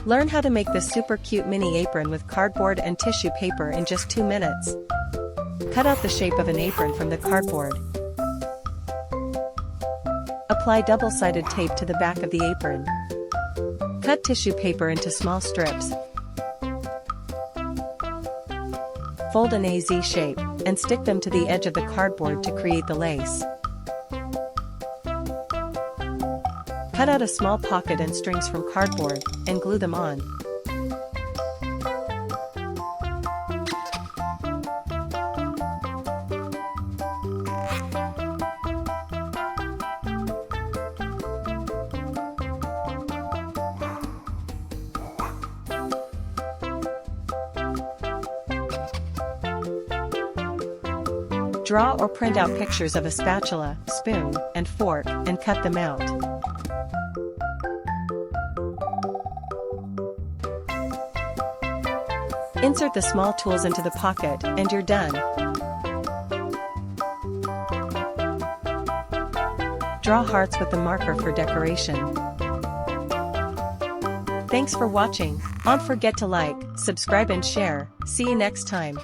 Learn how to make this super cute mini apron with cardboard and tissue paper in just 2 minutes. Cut out the shape of an apron from the cardboard. Apply double-sided tape to the back of the apron. Cut tissue paper into small strips. Fold in a Z shape, and stick them to the edge of the cardboard to create the lace. Cut out a small pocket and strings from cardboard, and glue them on. Draw or print out pictures of a spatula, spoon, and fork, and cut them out. Insert the small tools into the pocket, and you're done. Draw hearts with the marker for decoration. Thanks for watching. Don't forget to like, subscribe and share. See you next time.